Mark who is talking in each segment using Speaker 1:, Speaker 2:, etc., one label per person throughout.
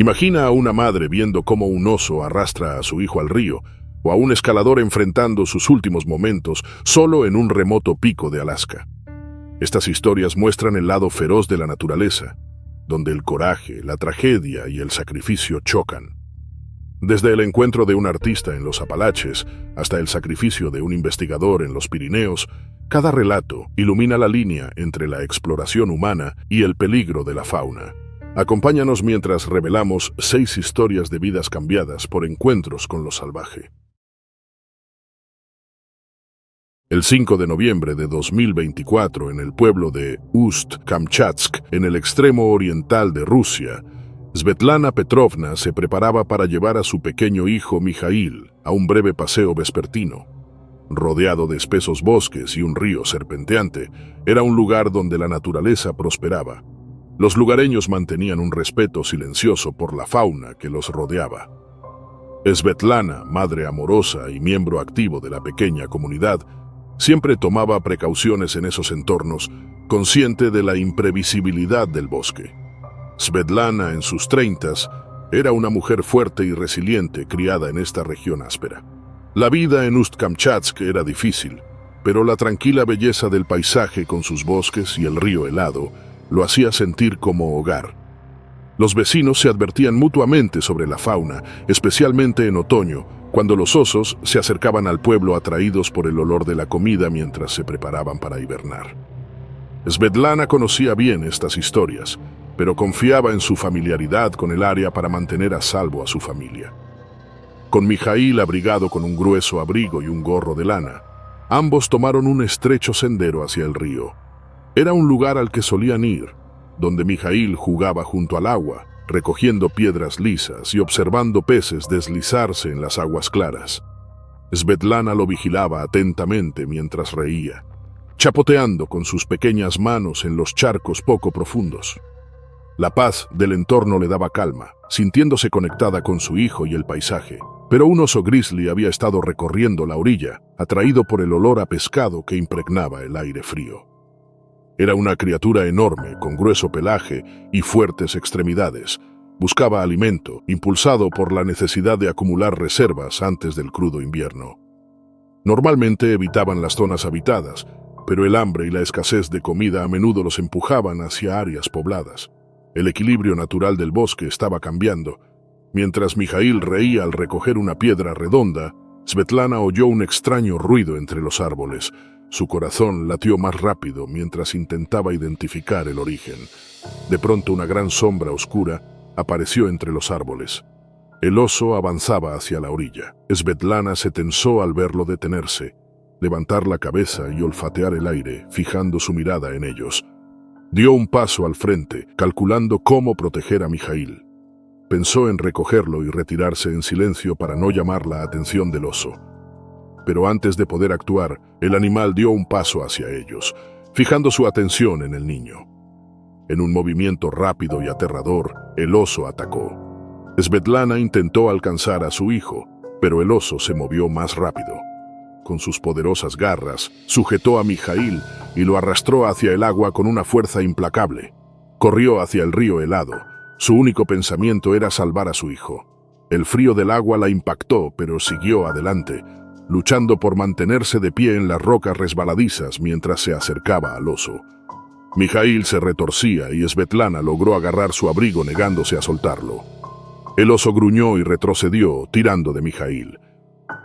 Speaker 1: Imagina a una madre viendo cómo un oso arrastra a su hijo al río, o a un escalador enfrentando sus últimos momentos solo en un remoto pico de Alaska. Estas historias muestran el lado feroz de la naturaleza, donde el coraje, la tragedia y el sacrificio chocan. Desde el encuentro de un artista en los Apalaches hasta el sacrificio de un investigador en los Pirineos, cada relato ilumina la línea entre la exploración humana y el peligro de la fauna. Acompáñanos mientras revelamos 6 historias de vidas cambiadas por encuentros con lo salvaje. El 5 de noviembre de 2024, en el pueblo de Ust-Kamchatsk, en el extremo oriental de Rusia, Svetlana Petrovna se preparaba para llevar a su pequeño hijo Mijail a un breve paseo vespertino. Rodeado de espesos bosques y un río serpenteante, era un lugar donde la naturaleza prosperaba. Los lugareños mantenían un respeto silencioso por la fauna que los rodeaba. Svetlana, madre amorosa y miembro activo de la pequeña comunidad, siempre tomaba precauciones en esos entornos, consciente de la imprevisibilidad del bosque. Svetlana, en sus 30s, era una mujer fuerte y resiliente criada en esta región áspera. La vida en Ust-Kamchatsk era difícil, pero la tranquila belleza del paisaje con sus bosques y el río helado lo hacía sentir como hogar. Los vecinos se advertían mutuamente sobre la fauna, especialmente en otoño, cuando los osos se acercaban al pueblo atraídos por el olor de la comida mientras se preparaban para hibernar. Svetlana conocía bien estas historias, pero confiaba en su familiaridad con el área para mantener a salvo a su familia. Con Mijail abrigado con un grueso abrigo y un gorro de lana, ambos tomaron un estrecho sendero hacia el río. Era un lugar al que solían ir, donde Mijail jugaba junto al agua, recogiendo piedras lisas y observando peces deslizarse en las aguas claras. Svetlana lo vigilaba atentamente mientras reía, chapoteando con sus pequeñas manos en los charcos poco profundos. La paz del entorno le daba calma, sintiéndose conectada con su hijo y el paisaje. Pero un oso grizzly había estado recorriendo la orilla, atraído por el olor a pescado que impregnaba el aire frío. Era una criatura enorme, con grueso pelaje y fuertes extremidades. Buscaba alimento, impulsado por la necesidad de acumular reservas antes del crudo invierno. Normalmente evitaban las zonas habitadas, pero el hambre y la escasez de comida a menudo los empujaban hacia áreas pobladas. El equilibrio natural del bosque estaba cambiando. Mientras Mijail reía al recoger una piedra redonda, Svetlana oyó un extraño ruido entre los árboles. Su corazón latió más rápido mientras intentaba identificar el origen. De pronto una gran sombra oscura apareció entre los árboles. El oso avanzaba hacia la orilla. Svetlana se tensó al verlo detenerse, levantar la cabeza y olfatear el aire, fijando su mirada en ellos. Dio un paso al frente, calculando cómo proteger a Mijail. Pensó en recogerlo y retirarse en silencio para no llamar la atención del oso. Pero antes de poder actuar, el animal dio un paso hacia ellos, fijando su atención en el niño. En un movimiento rápido y aterrador, el oso atacó. Svetlana intentó alcanzar a su hijo, pero el oso se movió más rápido. Con sus poderosas garras, sujetó a Mijail y lo arrastró hacia el agua con una fuerza implacable. Corrió hacia el río helado. Su único pensamiento era salvar a su hijo. El frío del agua la impactó, pero siguió adelante, luchando por mantenerse de pie en las rocas resbaladizas mientras se acercaba al oso. Mijail se retorcía y Svetlana logró agarrar su abrigo negándose a soltarlo. El oso gruñó y retrocedió, tirando de Mijail.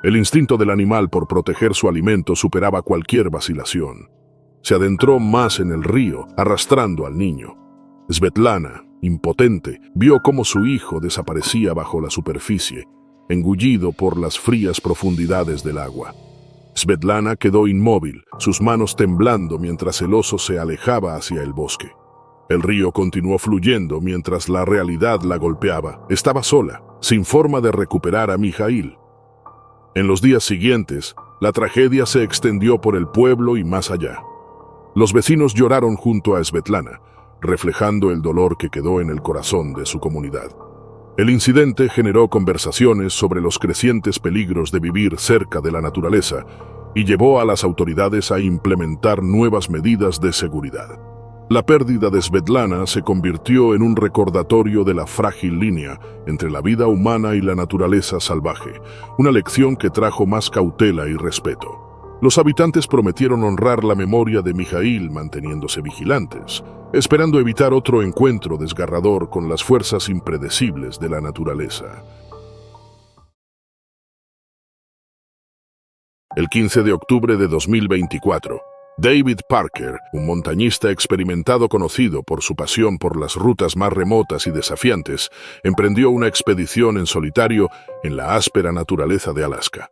Speaker 1: El instinto del animal por proteger su alimento superaba cualquier vacilación. Se adentró más en el río, arrastrando al niño. Svetlana, impotente, vio cómo su hijo desaparecía bajo la superficie, engullido por las frías profundidades del agua. Svetlana quedó inmóvil, sus manos temblando mientras el oso se alejaba hacia el bosque. El río continuó fluyendo mientras la realidad la golpeaba. Estaba sola, sin forma de recuperar a Mijail. En los días siguientes, la tragedia se extendió por el pueblo y más allá. Los vecinos lloraron junto a Svetlana, reflejando el dolor que quedó en el corazón de su comunidad. El incidente generó conversaciones sobre los crecientes peligros de vivir cerca de la naturaleza y llevó a las autoridades a implementar nuevas medidas de seguridad. La pérdida de Svetlana se convirtió en un recordatorio de la frágil línea entre la vida humana y la naturaleza salvaje, una lección que trajo más cautela y respeto. Los habitantes prometieron honrar la memoria de Mijaíl manteniéndose vigilantes, esperando evitar otro encuentro desgarrador con las fuerzas impredecibles de la naturaleza. El 15 de octubre de 2024, David Parker, un montañista experimentado conocido por su pasión por las rutas más remotas y desafiantes, emprendió una expedición en solitario en la áspera naturaleza de Alaska.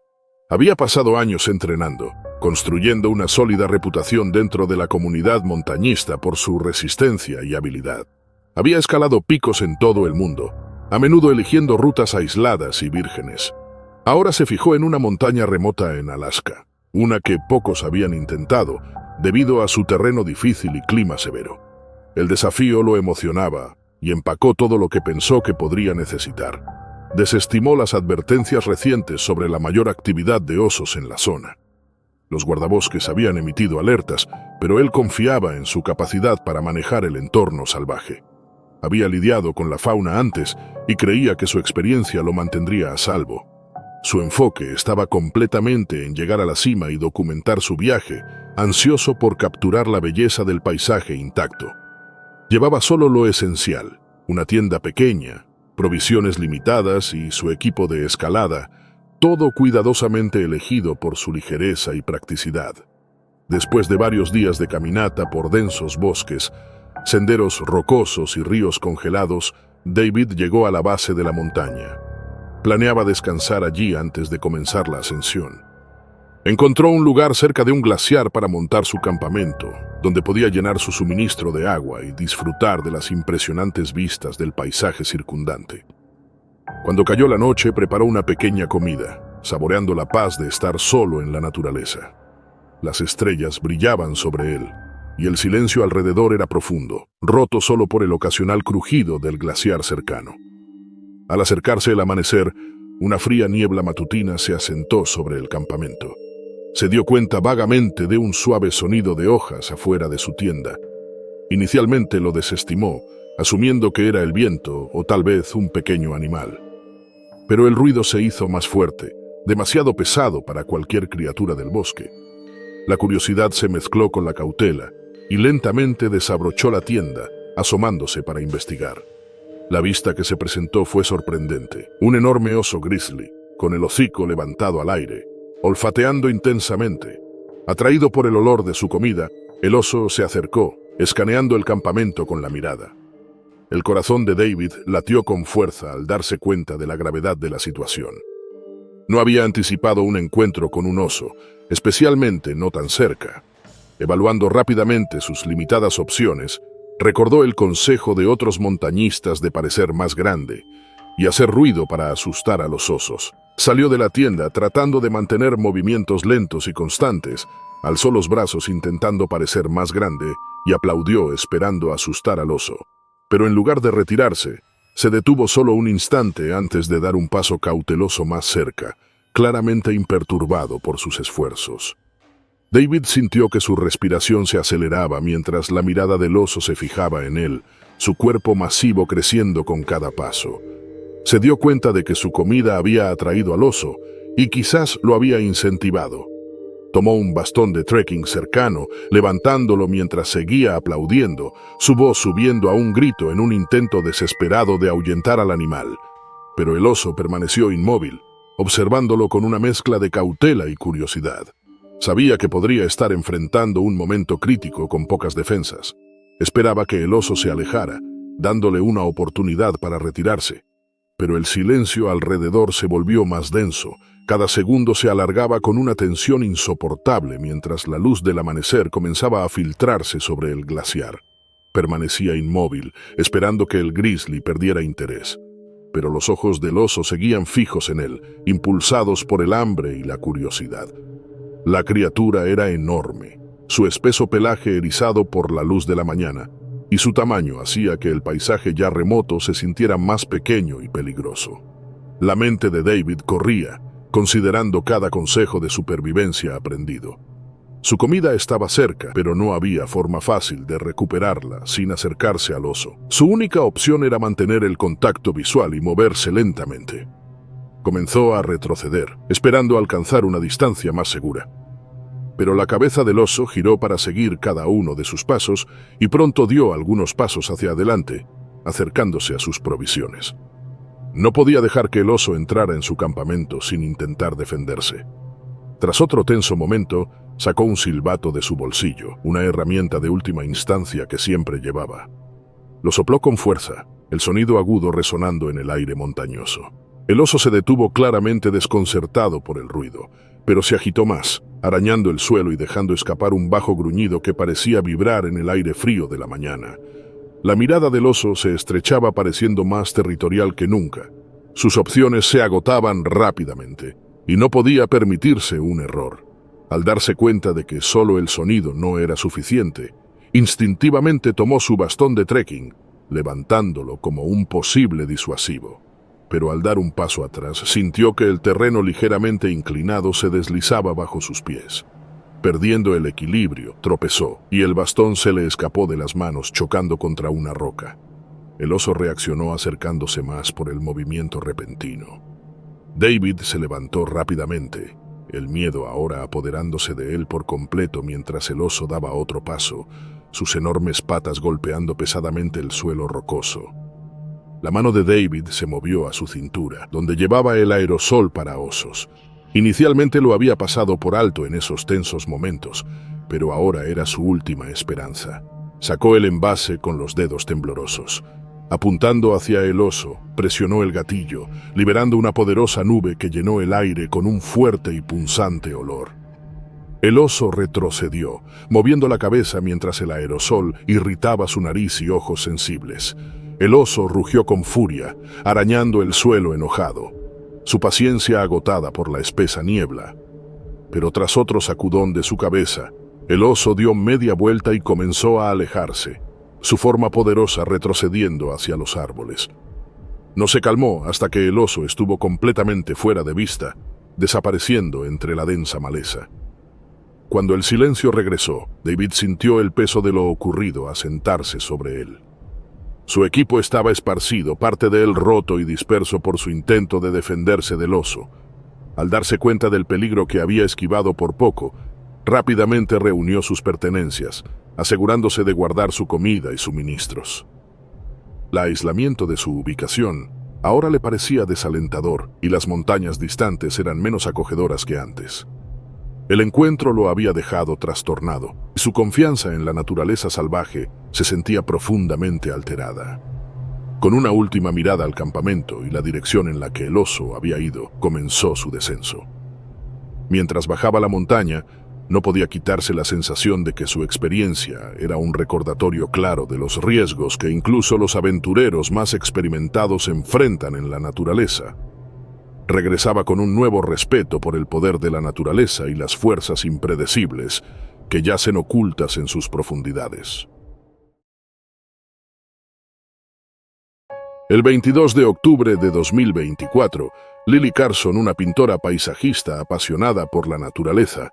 Speaker 1: Había pasado años entrenando, construyendo una sólida reputación dentro de la comunidad montañista por su resistencia y habilidad. Había escalado picos en todo el mundo, a menudo eligiendo rutas aisladas y vírgenes. Ahora se fijó en una montaña remota en Alaska, una que pocos habían intentado, debido a su terreno difícil y clima severo. El desafío lo emocionaba y empacó todo lo que pensó que podría necesitar. Desestimó las advertencias recientes sobre la mayor actividad de osos en la zona. Los guardabosques habían emitido alertas, pero él confiaba en su capacidad para manejar el entorno salvaje. Había lidiado con la fauna antes y creía que su experiencia lo mantendría a salvo. Su enfoque estaba completamente en llegar a la cima y documentar su viaje, ansioso por capturar la belleza del paisaje intacto. Llevaba solo lo esencial, una tienda pequeña, provisiones limitadas y su equipo de escalada, todo cuidadosamente elegido por su ligereza y practicidad. Después de varios días de caminata por densos bosques, senderos rocosos y ríos congelados, David llegó a la base de la montaña. Planeaba descansar allí antes de comenzar la ascensión. Encontró un lugar cerca de un glaciar para montar su campamento, donde podía llenar su suministro de agua y disfrutar de las impresionantes vistas del paisaje circundante. Cuando cayó la noche, preparó una pequeña comida, saboreando la paz de estar solo en la naturaleza. Las estrellas brillaban sobre él, y el silencio alrededor era profundo, roto solo por el ocasional crujido del glaciar cercano. Al acercarse el amanecer, una fría niebla matutina se asentó sobre el campamento. Se dio cuenta vagamente de un suave sonido de hojas afuera de su tienda. Inicialmente lo desestimó, asumiendo que era el viento o tal vez un pequeño animal. Pero el ruido se hizo más fuerte, demasiado pesado para cualquier criatura del bosque. La curiosidad se mezcló con la cautela y lentamente desabrochó la tienda, asomándose para investigar. La vista que se presentó fue sorprendente. Un enorme oso grizzly, con el hocico levantado al aire, olfateando intensamente. Atraído por el olor de su comida, el oso se acercó, escaneando el campamento con la mirada. El corazón de David latió con fuerza al darse cuenta de la gravedad de la situación. No había anticipado un encuentro con un oso, especialmente no tan cerca. Evaluando rápidamente sus limitadas opciones, recordó el consejo de otros montañistas de parecer más grande y hacer ruido para asustar a los osos. Salió de la tienda tratando de mantener movimientos lentos y constantes, alzó los brazos intentando parecer más grande y aplaudió esperando asustar al oso. Pero en lugar de retirarse, se detuvo solo un instante antes de dar un paso cauteloso más cerca, claramente imperturbado por sus esfuerzos. David sintió que su respiración se aceleraba mientras la mirada del oso se fijaba en él, su cuerpo masivo creciendo con cada paso. Se dio cuenta de que su comida había atraído al oso y quizás lo había incentivado. Tomó un bastón de trekking cercano, levantándolo mientras seguía aplaudiendo, su voz subiendo a un grito en un intento desesperado de ahuyentar al animal. Pero el oso permaneció inmóvil, observándolo con una mezcla de cautela y curiosidad. Sabía que podría estar enfrentando un momento crítico con pocas defensas. Esperaba que el oso se alejara, dándole una oportunidad para retirarse. Pero el silencio alrededor se volvió más denso. Cada segundo se alargaba con una tensión insoportable mientras la luz del amanecer comenzaba a filtrarse sobre el glaciar. Permanecía inmóvil, esperando que el grizzly perdiera interés. Pero los ojos del oso seguían fijos en él, impulsados por el hambre y la curiosidad. La criatura era enorme, su espeso pelaje erizado por la luz de la mañana, y su tamaño hacía que el paisaje ya remoto se sintiera más pequeño y peligroso. La mente de David corría, considerando cada consejo de supervivencia aprendido. Su comida estaba cerca, pero no había forma fácil de recuperarla sin acercarse al oso. Su única opción era mantener el contacto visual y moverse lentamente. Comenzó a retroceder, esperando alcanzar una distancia más segura. Pero la cabeza del oso giró para seguir cada uno de sus pasos y pronto dio algunos pasos hacia adelante, acercándose a sus provisiones. No podía dejar que el oso entrara en su campamento sin intentar defenderse. Tras otro tenso momento, sacó un silbato de su bolsillo, una herramienta de última instancia que siempre llevaba. Lo sopló con fuerza, el sonido agudo resonando en el aire montañoso. El oso se detuvo claramente desconcertado por el ruido, pero se agitó más, arañando el suelo y dejando escapar un bajo gruñido que parecía vibrar en el aire frío de la mañana. La mirada del oso se estrechaba pareciendo más territorial que nunca. Sus opciones se agotaban rápidamente, y no podía permitirse un error. Al darse cuenta de que solo el sonido no era suficiente, instintivamente tomó su bastón de trekking, levantándolo como un posible disuasivo. Pero al dar un paso atrás, sintió que el terreno ligeramente inclinado se deslizaba bajo sus pies. Perdiendo el equilibrio, tropezó, y el bastón se le escapó de las manos chocando contra una roca. El oso reaccionó acercándose más por el movimiento repentino. David se levantó rápidamente, el miedo ahora apoderándose de él por completo mientras el oso daba otro paso, sus enormes patas golpeando pesadamente el suelo rocoso. La mano de David se movió a su cintura, donde llevaba el aerosol para osos. Inicialmente lo había pasado por alto en esos tensos momentos, pero ahora era su última esperanza. Sacó el envase con los dedos temblorosos. Apuntando hacia el oso, presionó el gatillo, liberando una poderosa nube que llenó el aire con un fuerte y punzante olor. El oso retrocedió, moviendo la cabeza mientras el aerosol irritaba su nariz y ojos sensibles. El oso rugió con furia, arañando el suelo enojado, su paciencia agotada por la espesa niebla. Pero tras otro sacudón de su cabeza, el oso dio media vuelta y comenzó a alejarse, su forma poderosa retrocediendo hacia los árboles. No se calmó hasta que el oso estuvo completamente fuera de vista, desapareciendo entre la densa maleza. Cuando el silencio regresó, David sintió el peso de lo ocurrido asentarse sobre él. Su equipo estaba esparcido, parte de él roto y disperso por su intento de defenderse del oso. Al darse cuenta del peligro que había esquivado por poco, rápidamente reunió sus pertenencias, asegurándose de guardar su comida y suministros. El aislamiento de su ubicación ahora le parecía desalentador y las montañas distantes eran menos acogedoras que antes. El encuentro lo había dejado trastornado y su confianza en la naturaleza salvaje se sentía profundamente alterada. Con una última mirada al campamento y la dirección en la que el oso había ido, comenzó su descenso. Mientras bajaba la montaña, no podía quitarse la sensación de que su experiencia era un recordatorio claro de los riesgos que incluso los aventureros más experimentados enfrentan en la naturaleza. Regresaba con un nuevo respeto por el poder de la naturaleza y las fuerzas impredecibles que yacen ocultas en sus profundidades. El 22 de octubre de 2024, Lily Carson, una pintora paisajista apasionada por la naturaleza,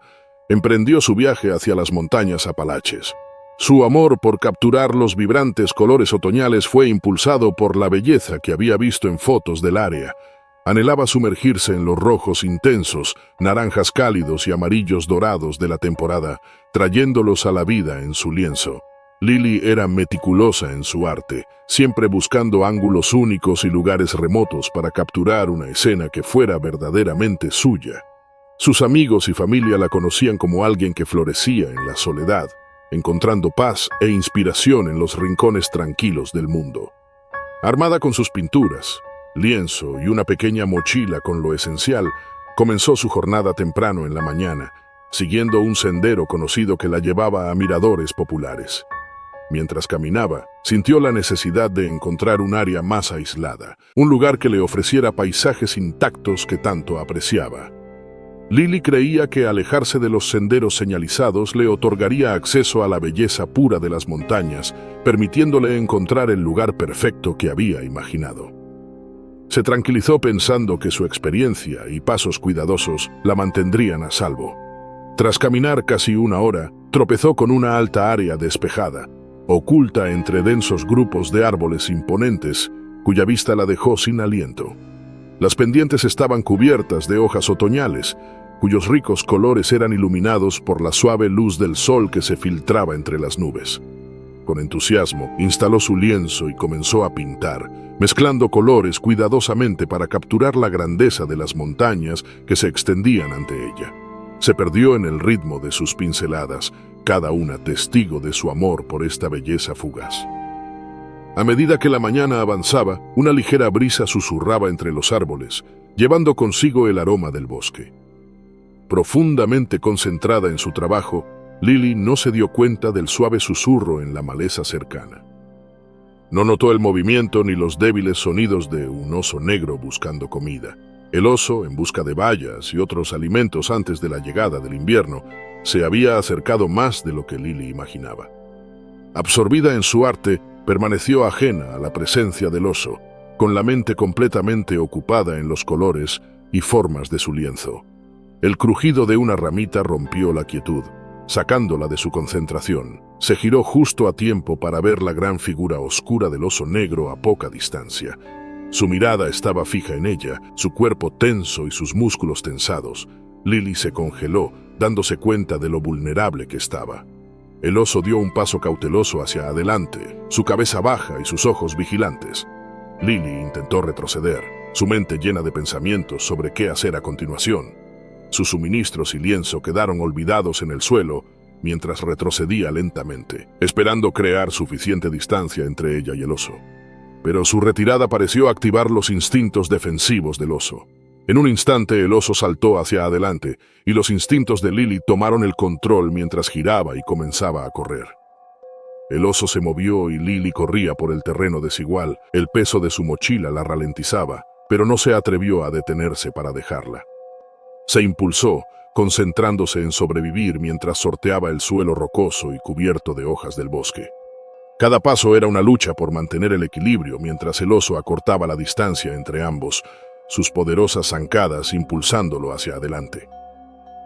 Speaker 1: emprendió su viaje hacia las montañas Apalaches. Su amor por capturar los vibrantes colores otoñales fue impulsado por la belleza que había visto en fotos del área. Anhelaba sumergirse en los rojos intensos, naranjas cálidos y amarillos dorados de la temporada, trayéndolos a la vida en su lienzo. Lily era meticulosa en su arte, siempre buscando ángulos únicos y lugares remotos para capturar una escena que fuera verdaderamente suya. Sus amigos y familia la conocían como alguien que florecía en la soledad, encontrando paz e inspiración en los rincones tranquilos del mundo. Armada con sus pinturas, lienzo y una pequeña mochila con lo esencial, comenzó su jornada temprano en la mañana, siguiendo un sendero conocido que la llevaba a miradores populares. Mientras caminaba, sintió la necesidad de encontrar un área más aislada, un lugar que le ofreciera paisajes intactos que tanto apreciaba. Lily creía que alejarse de los senderos señalizados le otorgaría acceso a la belleza pura de las montañas, permitiéndole encontrar el lugar perfecto que había imaginado. Se tranquilizó pensando que su experiencia y pasos cuidadosos la mantendrían a salvo. Tras caminar casi una hora, tropezó con una alta área despejada, oculta entre densos grupos de árboles imponentes, cuya vista la dejó sin aliento. Las pendientes estaban cubiertas de hojas otoñales, cuyos ricos colores eran iluminados por la suave luz del sol que se filtraba entre las nubes. Con entusiasmo, instaló su lienzo y comenzó a pintar, mezclando colores cuidadosamente para capturar la grandeza de las montañas que se extendían ante ella. Se perdió en el ritmo de sus pinceladas, cada una testigo de su amor por esta belleza fugaz. A medida que la mañana avanzaba, una ligera brisa susurraba entre los árboles, llevando consigo el aroma del bosque. Profundamente concentrada en su trabajo, Lily no se dio cuenta del suave susurro en la maleza cercana. No notó el movimiento ni los débiles sonidos de un oso negro buscando comida. El oso, en busca de bayas y otros alimentos antes de la llegada del invierno, se había acercado más de lo que Lily imaginaba. Absorbida en su arte, permaneció ajena a la presencia del oso, con la mente completamente ocupada en los colores y formas de su lienzo. El crujido de una ramita rompió la quietud, sacándola de su concentración. Se giró justo a tiempo para ver la gran figura oscura del oso negro a poca distancia. Su mirada estaba fija en ella, su cuerpo tenso y sus músculos tensados. Lily se congeló, dándose cuenta de lo vulnerable que estaba. El oso dio un paso cauteloso hacia adelante, su cabeza baja y sus ojos vigilantes. Lily intentó retroceder, su mente llena de pensamientos sobre qué hacer a continuación. Sus suministros y lienzo quedaron olvidados en el suelo mientras retrocedía lentamente, esperando crear suficiente distancia entre ella y el oso. Pero su retirada pareció activar los instintos defensivos del oso. En un instante el oso saltó hacia adelante y los instintos de Lily tomaron el control mientras giraba y comenzaba a correr. El oso se movió y Lily corría por el terreno desigual. El peso de su mochila la ralentizaba, pero no se atrevió a detenerse para dejarla. Se impulsó, concentrándose en sobrevivir mientras sorteaba el suelo rocoso y cubierto de hojas del bosque. Cada paso era una lucha por mantener el equilibrio mientras el oso acortaba la distancia entre ambos, sus poderosas zancadas impulsándolo hacia adelante.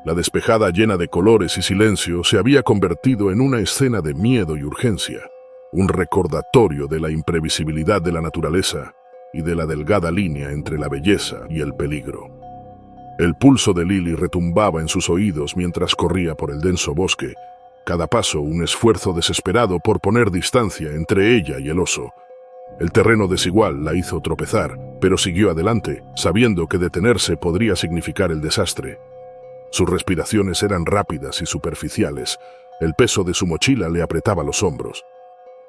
Speaker 1: La despejada llena de colores y silencio se había convertido en una escena de miedo y urgencia, un recordatorio de la imprevisibilidad de la naturaleza y de la delgada línea entre la belleza y el peligro. El pulso de Lily retumbaba en sus oídos mientras corría por el denso bosque, cada paso un esfuerzo desesperado por poner distancia entre ella y el oso. El terreno desigual la hizo tropezar, pero siguió adelante, sabiendo que detenerse podría significar el desastre. Sus respiraciones eran rápidas y superficiales, el peso de su mochila le apretaba los hombros.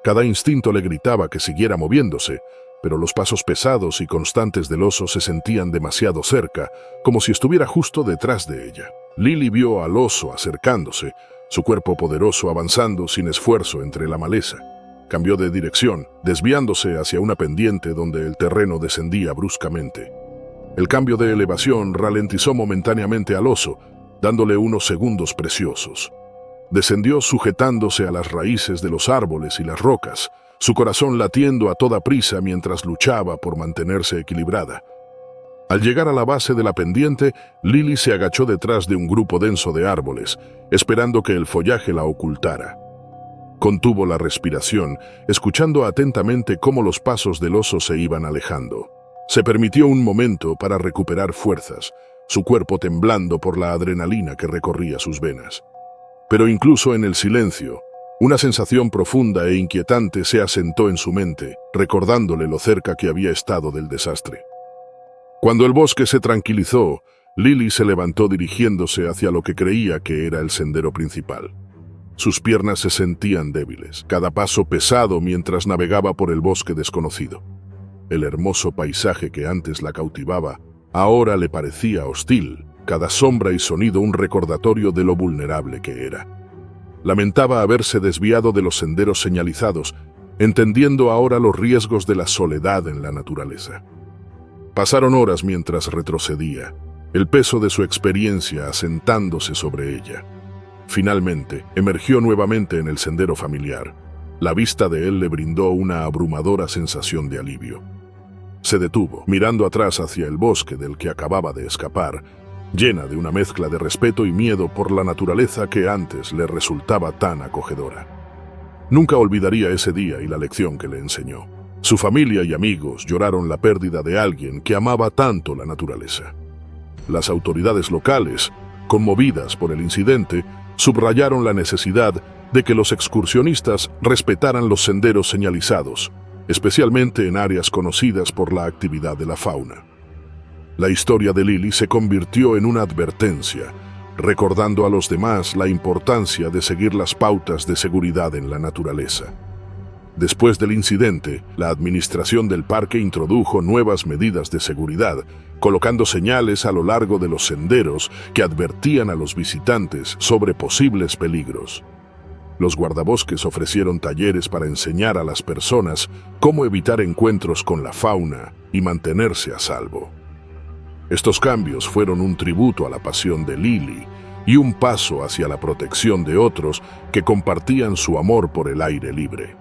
Speaker 1: Cada instinto le gritaba que siguiera moviéndose, pero los pasos pesados y constantes del oso se sentían demasiado cerca, como si estuviera justo detrás de ella. Lily vio al oso acercándose, su cuerpo poderoso avanzando sin esfuerzo entre la maleza. Cambió de dirección, desviándose hacia una pendiente donde el terreno descendía bruscamente. El cambio de elevación ralentizó momentáneamente al oso, dándole unos segundos preciosos. Descendió sujetándose a las raíces de los árboles y las rocas, su corazón latiendo a toda prisa mientras luchaba por mantenerse equilibrada. Al llegar a la base de la pendiente, Lily se agachó detrás de un grupo denso de árboles, esperando que el follaje la ocultara. Contuvo la respiración, escuchando atentamente cómo los pasos del oso se iban alejando. Se permitió un momento para recuperar fuerzas, su cuerpo temblando por la adrenalina que recorría sus venas. Pero incluso en el silencio, una sensación profunda e inquietante se asentó en su mente, recordándole lo cerca que había estado del desastre. Cuando el bosque se tranquilizó, Lily se levantó dirigiéndose hacia lo que creía que era el sendero principal. Sus piernas se sentían débiles, cada paso pesado mientras navegaba por el bosque desconocido. El hermoso paisaje que antes la cautivaba, ahora le parecía hostil, cada sombra y sonido un recordatorio de lo vulnerable que era. Lamentaba haberse desviado de los senderos señalizados, entendiendo ahora los riesgos de la soledad en la naturaleza. Pasaron horas mientras retrocedía, el peso de su experiencia asentándose sobre ella. Finalmente, emergió nuevamente en el sendero familiar. La vista de él le brindó una abrumadora sensación de alivio. Se detuvo, mirando atrás hacia el bosque del que acababa de escapar, llena de una mezcla de respeto y miedo por la naturaleza que antes le resultaba tan acogedora. Nunca olvidaría ese día y la lección que le enseñó. Su familia y amigos lloraron la pérdida de alguien que amaba tanto la naturaleza. Las autoridades locales, conmovidas por el incidente, subrayaron la necesidad de que los excursionistas respetaran los senderos señalizados, especialmente en áreas conocidas por la actividad de la fauna. La historia de Lily se convirtió en una advertencia, recordando a los demás la importancia de seguir las pautas de seguridad en la naturaleza. Después del incidente, la administración del parque introdujo nuevas medidas de seguridad, colocando señales a lo largo de los senderos que advertían a los visitantes sobre posibles peligros. Los guardabosques ofrecieron talleres para enseñar a las personas cómo evitar encuentros con la fauna y mantenerse a salvo. Estos cambios fueron un tributo a la pasión de Lily y un paso hacia la protección de otros que compartían su amor por el aire libre.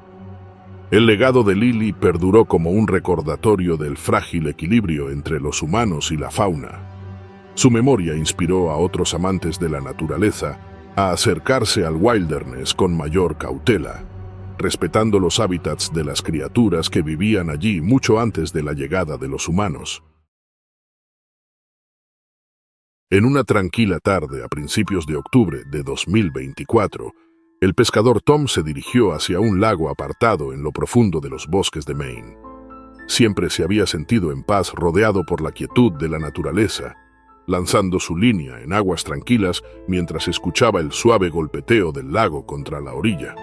Speaker 1: El legado de Lily perduró como un recordatorio del frágil equilibrio entre los humanos y la fauna. Su memoria inspiró a otros amantes de la naturaleza a acercarse al wilderness con mayor cautela, respetando los hábitats de las criaturas que vivían allí mucho antes de la llegada de los humanos. En una tranquila tarde a principios de octubre de 2024, el pescador Tom se dirigió hacia un lago apartado en lo profundo de los bosques de Maine. Siempre se había sentido en paz rodeado por la quietud de la naturaleza, lanzando su línea en aguas tranquilas mientras escuchaba el suave golpeteo del lago contra la orilla.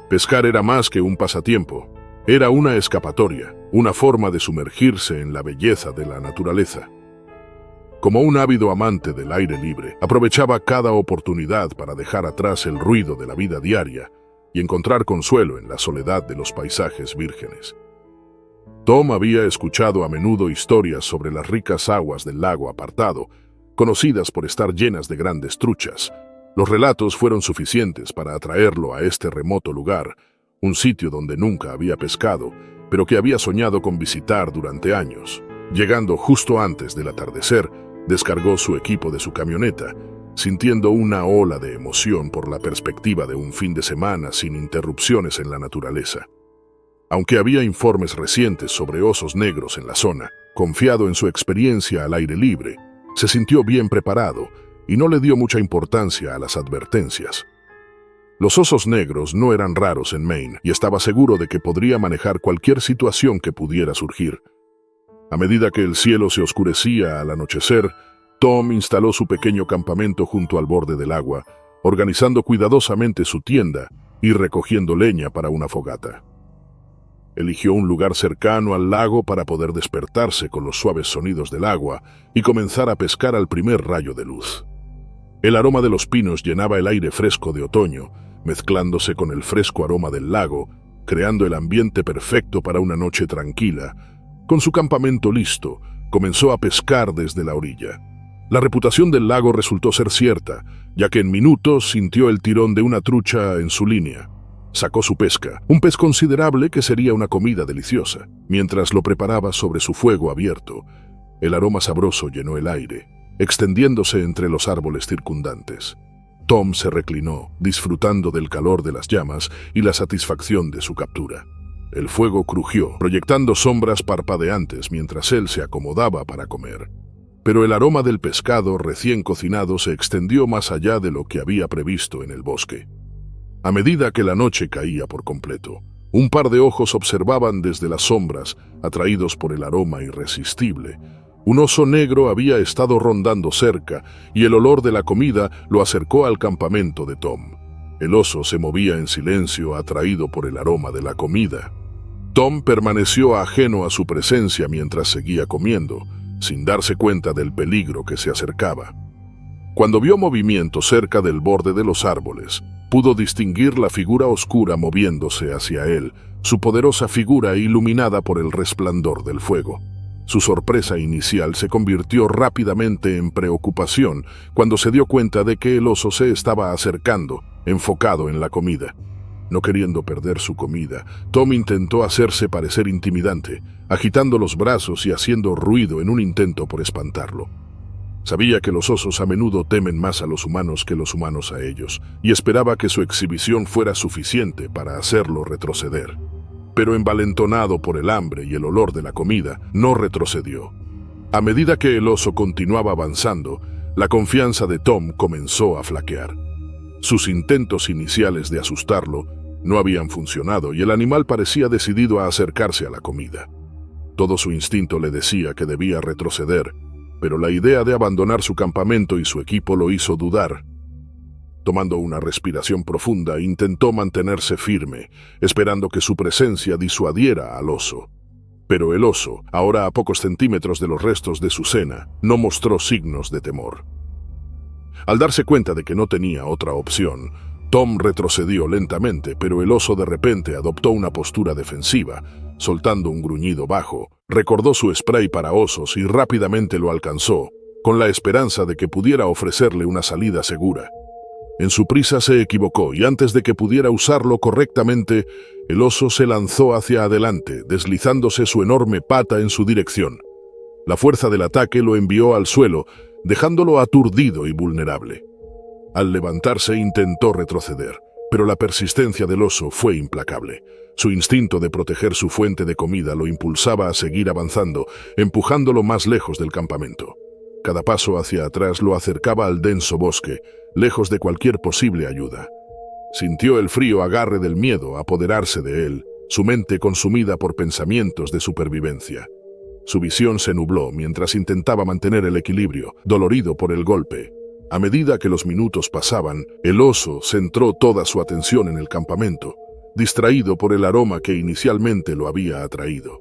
Speaker 1: Pescar era más que un pasatiempo, era una escapatoria, una forma de sumergirse en la belleza de la naturaleza. Como un ávido amante del aire libre, aprovechaba cada oportunidad para dejar atrás el ruido de la vida diaria y encontrar consuelo en la soledad de los paisajes vírgenes. Tom había escuchado a menudo historias sobre las ricas aguas del lago apartado, conocidas por estar llenas de grandes truchas. Los relatos fueron suficientes para atraerlo a este remoto lugar, un sitio donde nunca había pescado, pero que había soñado con visitar durante años. Llegando justo antes del atardecer, descargó su equipo de su camioneta, sintiendo una ola de emoción por la perspectiva de un fin de semana sin interrupciones en la naturaleza. Aunque había informes recientes sobre osos negros en la zona, confiado en su experiencia al aire libre, se sintió bien preparado y no le dio mucha importancia a las advertencias. Los osos negros no eran raros en Maine y estaba seguro de que podría manejar cualquier situación que pudiera surgir. A medida que el cielo se oscurecía al anochecer, Tom instaló su pequeño campamento junto al borde del agua, organizando cuidadosamente su tienda y recogiendo leña para una fogata. Eligió un lugar cercano al lago para poder despertarse con los suaves sonidos del agua y comenzar a pescar al primer rayo de luz. El aroma de los pinos llenaba el aire fresco de otoño, mezclándose con el fresco aroma del lago, creando el ambiente perfecto para una noche tranquila. Con su campamento listo, comenzó a pescar desde la orilla. La reputación del lago resultó ser cierta, ya que en minutos sintió el tirón de una trucha en su línea. Sacó su pesca, un pez considerable que sería una comida deliciosa. Mientras lo preparaba sobre su fuego abierto, el aroma sabroso llenó el aire, extendiéndose entre los árboles circundantes. Tom se reclinó, disfrutando del calor de las llamas y la satisfacción de su captura. El fuego crujió, proyectando sombras parpadeantes mientras él se acomodaba para comer. Pero el aroma del pescado recién cocinado se extendió más allá de lo que había previsto en el bosque. A medida que la noche caía por completo, un par de ojos observaban desde las sombras, atraídos por el aroma irresistible. Un oso negro había estado rondando cerca y el olor de la comida lo acercó al campamento de Tom. El oso se movía en silencio, atraído por el aroma de la comida. Tom permaneció ajeno a su presencia mientras seguía comiendo, sin darse cuenta del peligro que se acercaba. Cuando vio movimiento cerca del borde de los árboles, pudo distinguir la figura oscura moviéndose hacia él, su poderosa figura iluminada por el resplandor del fuego. Su sorpresa inicial se convirtió rápidamente en preocupación cuando se dio cuenta de que el oso se estaba acercando, enfocado en la comida. No queriendo perder su comida, Tom intentó hacerse parecer intimidante, agitando los brazos y haciendo ruido en un intento por espantarlo. Sabía que los osos a menudo temen más a los humanos que los humanos a ellos, y esperaba que su exhibición fuera suficiente para hacerlo retroceder. Pero envalentonado por el hambre y el olor de la comida, no retrocedió. A medida que el oso continuaba avanzando, la confianza de Tom comenzó a flaquear. Sus intentos iniciales de asustarlo no habían funcionado y el animal parecía decidido a acercarse a la comida. Todo su instinto le decía que debía retroceder, pero la idea de abandonar su campamento y su equipo lo hizo dudar. Tomando una respiración profunda, intentó mantenerse firme, esperando que su presencia disuadiera al oso. Pero el oso, ahora a pocos centímetros de los restos de su cena, no mostró signos de temor. Al darse cuenta de que no tenía otra opción, Tom retrocedió lentamente, pero el oso de repente adoptó una postura defensiva. Soltando un gruñido bajo, recordó su spray para osos y rápidamente lo alcanzó, con la esperanza de que pudiera ofrecerle una salida segura. En su prisa se equivocó y antes de que pudiera usarlo correctamente, el oso se lanzó hacia adelante, deslizándose su enorme pata en su dirección. La fuerza del ataque lo envió al suelo, dejándolo aturdido y vulnerable. Al levantarse intentó retroceder, pero la persistencia del oso fue implacable. Su instinto de proteger su fuente de comida lo impulsaba a seguir avanzando, empujándolo más lejos del campamento. Cada paso hacia atrás lo acercaba al denso bosque, lejos de cualquier posible ayuda. Sintió el frío agarre del miedo apoderarse de él, su mente consumida por pensamientos de supervivencia. Su visión se nubló mientras intentaba mantener el equilibrio, dolorido por el golpe. A medida que los minutos pasaban, el oso centró toda su atención en el campamento, distraído por el aroma que inicialmente lo había atraído.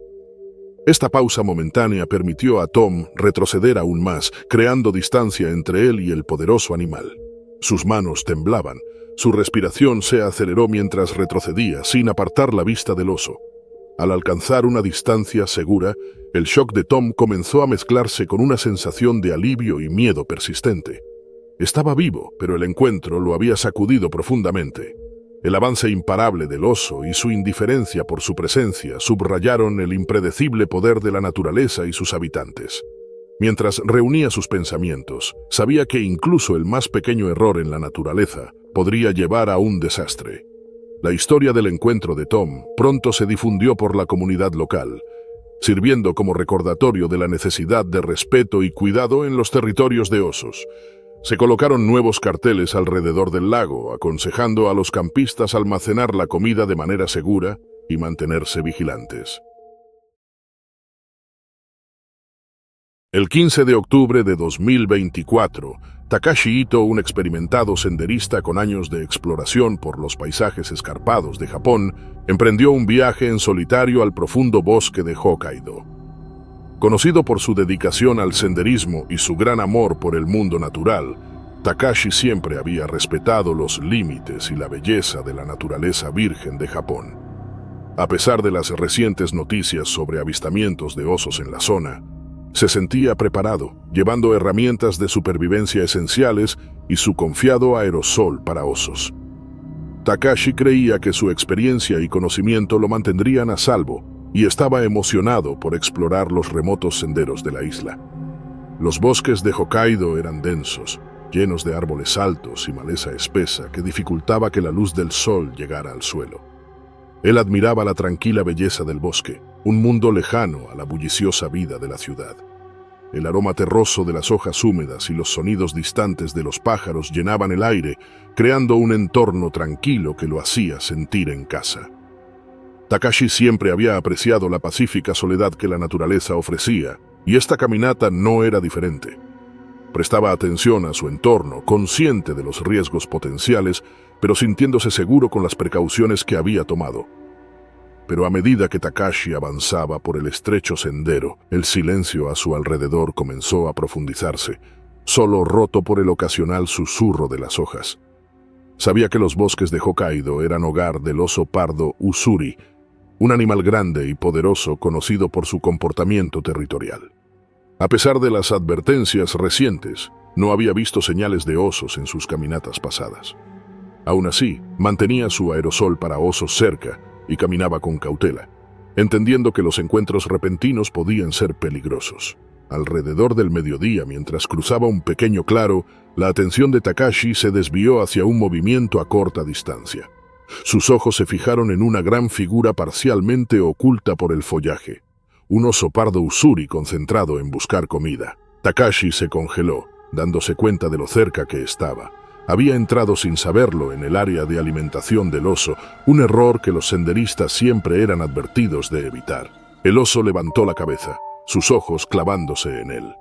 Speaker 1: Esta pausa momentánea permitió a Tom retroceder aún más, creando distancia entre él y el poderoso animal. Sus manos temblaban, su respiración se aceleró mientras retrocedía, sin apartar la vista del oso. Al alcanzar una distancia segura, el shock de Tom comenzó a mezclarse con una sensación de alivio y miedo persistente. Estaba vivo, pero el encuentro lo había sacudido profundamente. El avance imparable del oso y su indiferencia por su presencia subrayaron el impredecible poder de la naturaleza y sus habitantes. Mientras reunía sus pensamientos, sabía que incluso el más pequeño error en la naturaleza podría llevar a un desastre. La historia del encuentro de Tom pronto se difundió por la comunidad local, sirviendo como recordatorio de la necesidad de respeto y cuidado en los territorios de osos. Se colocaron nuevos carteles alrededor del lago, aconsejando a los campistas almacenar la comida de manera segura y mantenerse vigilantes. El 15 de octubre de 2024, Takashi Ito, un experimentado senderista con años de exploración por los paisajes escarpados de Japón, emprendió un viaje en solitario al profundo bosque de Hokkaido. Conocido por su dedicación al senderismo y su gran amor por el mundo natural, Takashi siempre había respetado los límites y la belleza de la naturaleza virgen de Japón. A pesar de las recientes noticias sobre avistamientos de osos en la zona, se sentía preparado, llevando herramientas de supervivencia esenciales y su confiado aerosol para osos. Takashi creía que su experiencia y conocimiento lo mantendrían a salvo, y estaba emocionado por explorar los remotos senderos de la isla. Los bosques de Hokkaido eran densos, llenos de árboles altos y maleza espesa que dificultaba que la luz del sol llegara al suelo. Él admiraba la tranquila belleza del bosque, un mundo lejano a la bulliciosa vida de la ciudad. El aroma terroso de las hojas húmedas y los sonidos distantes de los pájaros llenaban el aire, creando un entorno tranquilo que lo hacía sentir en casa. Takashi siempre había apreciado la pacífica soledad que la naturaleza ofrecía, y esta caminata no era diferente. Prestaba atención a su entorno, consciente de los riesgos potenciales, pero sintiéndose seguro con las precauciones que había tomado. Pero a medida que Takashi avanzaba por el estrecho sendero, el silencio a su alrededor comenzó a profundizarse, solo roto por el ocasional susurro de las hojas. Sabía que los bosques de Hokkaido eran hogar del oso pardo Usuri, un animal grande y poderoso conocido por su comportamiento territorial. A pesar de las advertencias recientes, no había visto señales de osos en sus caminatas pasadas. Aún así, mantenía su aerosol para osos cerca y caminaba con cautela, entendiendo que los encuentros repentinos podían ser peligrosos. Alrededor del mediodía, mientras cruzaba un pequeño claro, la atención de Takashi se desvió hacia un movimiento a corta distancia. Sus ojos se fijaron en una gran figura parcialmente oculta por el follaje. Un oso pardo usuri concentrado en buscar comida. Takashi se congeló, dándose cuenta de lo cerca que estaba. Había entrado sin saberlo en el área de alimentación del oso, un error que los senderistas siempre eran advertidos de evitar. El oso levantó la cabeza, sus ojos clavándose en él.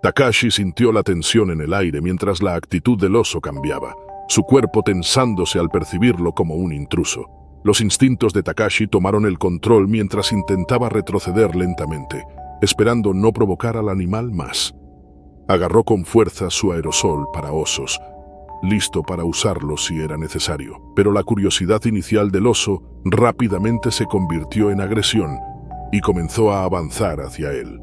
Speaker 1: Takashi sintió la tensión en el aire mientras la actitud del oso cambiaba, su cuerpo tensándose al percibirlo como un intruso. Los instintos de Takashi tomaron el control mientras intentaba retroceder lentamente, esperando no provocar al animal más. Agarró con fuerza su aerosol para osos, listo para usarlo si era necesario. Pero la curiosidad inicial del oso rápidamente se convirtió en agresión y comenzó a avanzar hacia él.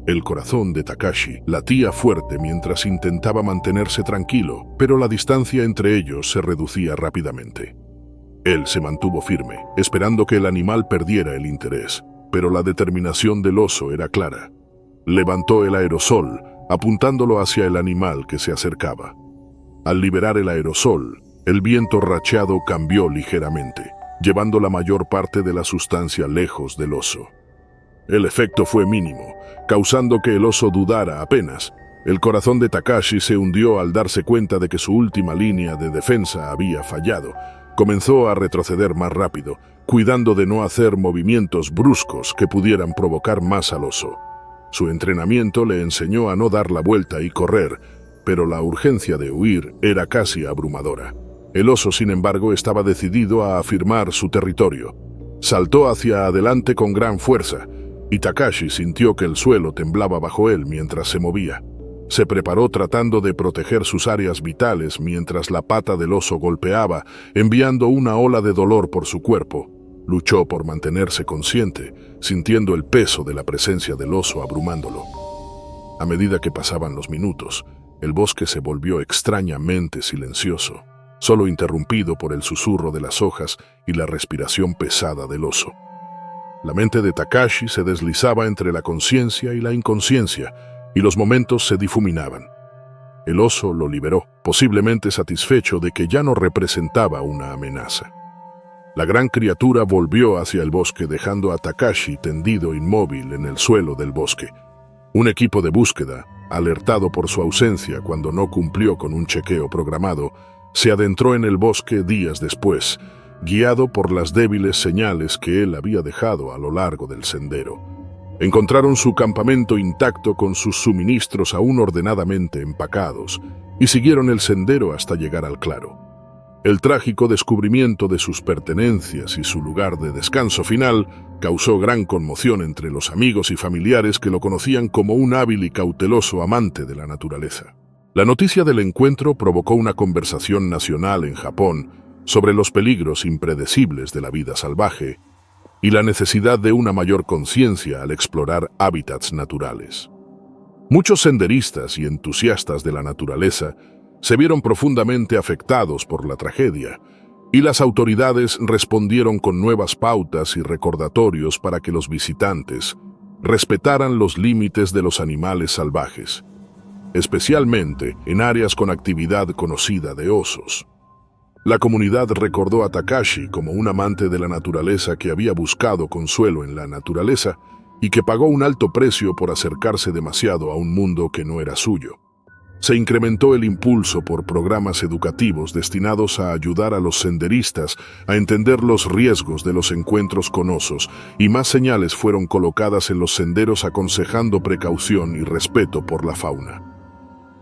Speaker 1: El corazón de Takashi latía fuerte mientras intentaba mantenerse tranquilo, pero la distancia entre ellos se reducía rápidamente. Él se mantuvo firme, esperando que el animal perdiera el interés, pero la determinación del oso era clara. Levantó el aerosol, apuntándolo hacia el animal que se acercaba. Al liberar el aerosol, el viento racheado cambió ligeramente, llevando la mayor parte de la sustancia lejos del oso. El efecto fue mínimo, causando que el oso dudara apenas. El corazón de Takashi se hundió al darse cuenta de que su última línea de defensa había fallado. Comenzó a retroceder más rápido, cuidando de no hacer movimientos bruscos que pudieran provocar más al oso. Su entrenamiento le enseñó a no dar la vuelta y correr, pero la urgencia de huir era casi abrumadora. El oso, sin embargo, estaba decidido a afirmar su territorio. Saltó hacia adelante con gran fuerza, y Takashi sintió que el suelo temblaba bajo él mientras se movía. Se preparó tratando de proteger sus áreas vitales mientras la pata del oso golpeaba, enviando una ola de dolor por su cuerpo. Luchó por mantenerse consciente, sintiendo el peso de la presencia del oso abrumándolo. A medida que pasaban los minutos, el bosque se volvió extrañamente silencioso, solo interrumpido por el susurro de las hojas y la respiración pesada del oso. La mente de Takashi se deslizaba entre la conciencia y la inconsciencia, y los momentos se difuminaban. El oso lo liberó, posiblemente satisfecho de que ya no representaba una amenaza. La gran criatura volvió hacia el bosque, dejando a Takashi tendido inmóvil en el suelo del bosque. Un equipo de búsqueda, alertado por su ausencia cuando no cumplió con un chequeo programado, se adentró en el bosque días después, guiado por las débiles señales que él había dejado a lo largo del sendero. Encontraron su campamento intacto con sus suministros aún ordenadamente empacados y siguieron el sendero hasta llegar al claro. El trágico descubrimiento de sus pertenencias y su lugar de descanso final causó gran conmoción entre los amigos y familiares que lo conocían como un hábil y cauteloso amante de la naturaleza. La noticia del encuentro provocó una conversación nacional en Japón sobre los peligros impredecibles de la vida salvaje y la necesidad de una mayor conciencia al explorar hábitats naturales. Muchos senderistas y entusiastas de la naturaleza se vieron profundamente afectados por la tragedia, y las autoridades respondieron con nuevas pautas y recordatorios para que los visitantes respetaran los límites de los animales salvajes, especialmente en áreas con actividad conocida de osos. La comunidad recordó a Takashi como un amante de la naturaleza que había buscado consuelo en la naturaleza y que pagó un alto precio por acercarse demasiado a un mundo que no era suyo. Se incrementó el impulso por programas educativos destinados a ayudar a los senderistas a entender los riesgos de los encuentros con osos, y más señales fueron colocadas en los senderos aconsejando precaución y respeto por la fauna.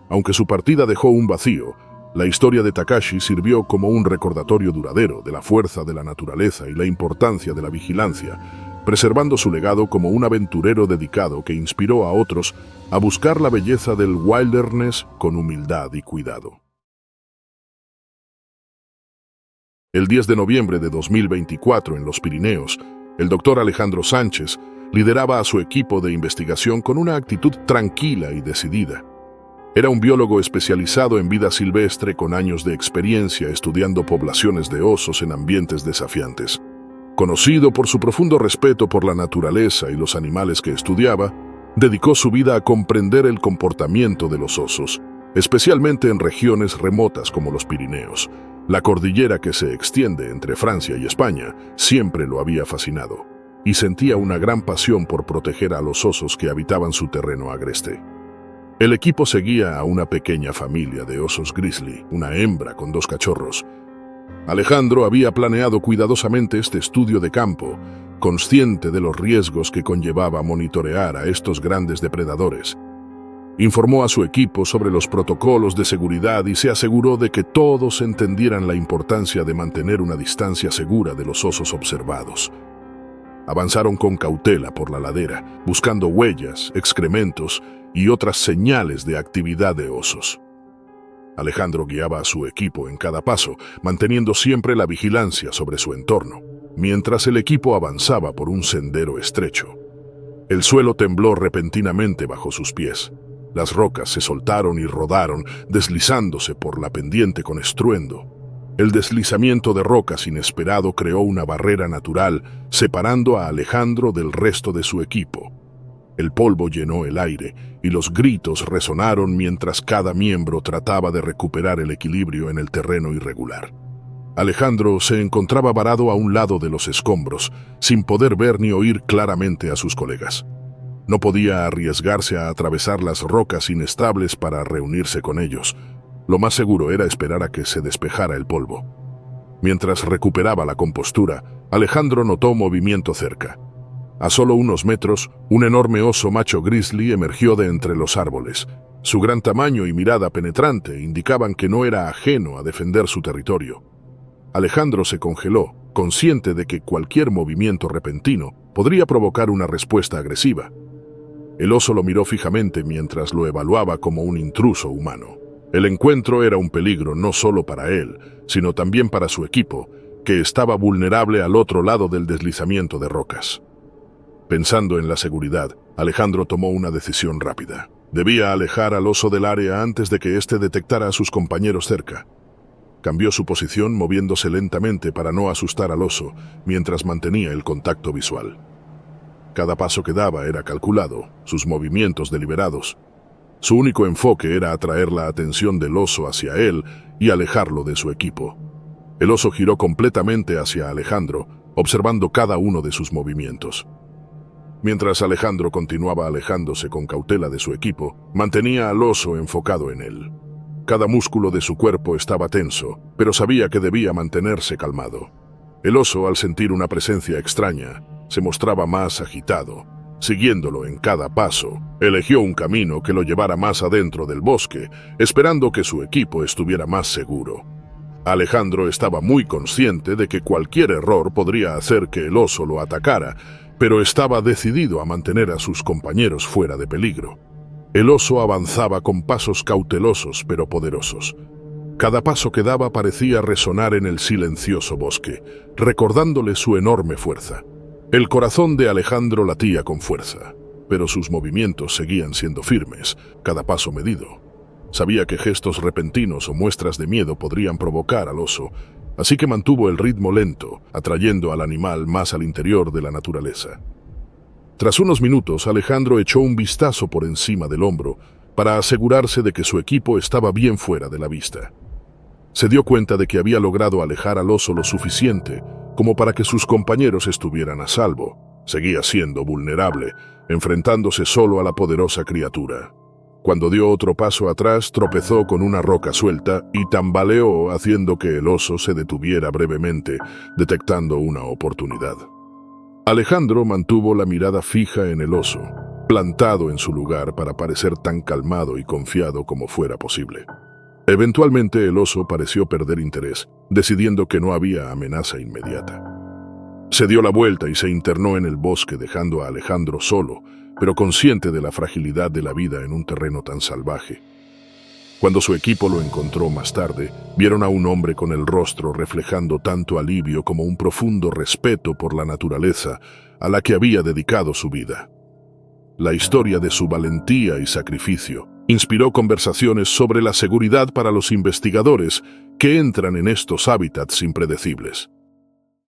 Speaker 1: Aunque su partida dejó un vacío, la historia de Takashi sirvió como un recordatorio duradero de la fuerza de la naturaleza y la importancia de la vigilancia, preservando su legado como un aventurero dedicado que inspiró a otros a buscar la belleza del wilderness con humildad y cuidado. El 10 de noviembre de 2024, en los Pirineos, el doctor Alejandro Sánchez lideraba a su equipo de investigación con una actitud tranquila y decidida. Era un biólogo especializado en vida silvestre con años de experiencia estudiando poblaciones de osos en ambientes desafiantes. Conocido por su profundo respeto por la naturaleza y los animales que estudiaba, Dedicó su vida a comprender el comportamiento de los osos, especialmente en regiones remotas como los Pirineos. La cordillera que se extiende entre Francia y España siempre lo había fascinado, y sentía una gran pasión por proteger a los osos que habitaban su terreno agreste. El equipo seguía a una pequeña familia de osos grizzly, una hembra con 2 cachorros. Alejandro había planeado cuidadosamente este estudio de campo, consciente de los riesgos que conllevaba monitorear a estos grandes depredadores. Informó a su equipo sobre los protocolos de seguridad y se aseguró de que todos entendieran la importancia de mantener una distancia segura de los osos observados. Avanzaron con cautela por la ladera, buscando huellas, excrementos y otras señales de actividad de osos. Alejandro guiaba a su equipo en cada paso, manteniendo siempre la vigilancia sobre su entorno, mientras el equipo avanzaba por un sendero estrecho. El suelo tembló repentinamente bajo sus pies. Las rocas se soltaron y rodaron, deslizándose por la pendiente con estruendo. El deslizamiento de rocas inesperado creó una barrera natural, separando a Alejandro del resto de su equipo. El polvo llenó el aire y los gritos resonaron mientras cada miembro trataba de recuperar el equilibrio en el terreno irregular. Alejandro se encontraba varado a un lado de los escombros, sin poder ver ni oír claramente a sus colegas. No podía arriesgarse a atravesar las rocas inestables para reunirse con ellos. Lo más seguro era esperar a que se despejara el polvo. Mientras recuperaba la compostura, Alejandro notó movimiento cerca. A solo unos metros, un enorme oso macho grizzly emergió de entre los árboles. Su gran tamaño y mirada penetrante indicaban que no era ajeno a defender su territorio. Alejandro se congeló, consciente de que cualquier movimiento repentino podría provocar una respuesta agresiva. El oso lo miró fijamente mientras lo evaluaba como un intruso humano. El encuentro era un peligro no solo para él, sino también para su equipo, que estaba vulnerable al otro lado del deslizamiento de rocas. Pensando en la seguridad, Alejandro tomó una decisión rápida. Debía alejar al oso del área antes de que éste detectara a sus compañeros cerca. Cambió su posición moviéndose lentamente para no asustar al oso, mientras mantenía el contacto visual. Cada paso que daba era calculado, sus movimientos deliberados. Su único enfoque era atraer la atención del oso hacia él y alejarlo de su equipo. El oso giró completamente hacia Alejandro, observando cada uno de sus movimientos. Mientras Alejandro continuaba alejándose con cautela de su equipo, mantenía al oso enfocado en él. Cada músculo de su cuerpo estaba tenso, pero sabía que debía mantenerse calmado. El oso, al sentir una presencia extraña, se mostraba más agitado. Siguiéndolo en cada paso, eligió un camino que lo llevara más adentro del bosque, esperando que su equipo estuviera más seguro. Alejandro estaba muy consciente de que cualquier error podría hacer que el oso lo atacara, pero estaba decidido a mantener a sus compañeros fuera de peligro. El oso avanzaba con pasos cautelosos pero poderosos. Cada paso que daba parecía resonar en el silencioso bosque, recordándole su enorme fuerza. El corazón de Alejandro latía con fuerza, pero sus movimientos seguían siendo firmes, cada paso medido. Sabía que gestos repentinos o muestras de miedo podrían provocar al oso, así que mantuvo el ritmo lento, atrayendo al animal más al interior de la naturaleza. Tras unos minutos, Alejandro echó un vistazo por encima del hombro para asegurarse de que su equipo estaba bien fuera de la vista. Se dio cuenta de que había logrado alejar al oso lo suficiente como para que sus compañeros estuvieran a salvo. Seguía siendo vulnerable, enfrentándose solo a la poderosa criatura. Cuando dio otro paso atrás, tropezó con una roca suelta y tambaleó, haciendo que el oso se detuviera brevemente, detectando una oportunidad. Alejandro mantuvo la mirada fija en el oso, plantado en su lugar para parecer tan calmado y confiado como fuera posible. Eventualmente el oso pareció perder interés, decidiendo que no había amenaza inmediata. Se dio la vuelta y se internó en el bosque, dejando a Alejandro solo, pero consciente de la fragilidad de la vida en un terreno tan salvaje. Cuando su equipo lo encontró más tarde, vieron a un hombre con el rostro reflejando tanto alivio como un profundo respeto por la naturaleza a la que había dedicado su vida. La historia de su valentía y sacrificio inspiró conversaciones sobre la seguridad para los investigadores que entran en estos hábitats impredecibles.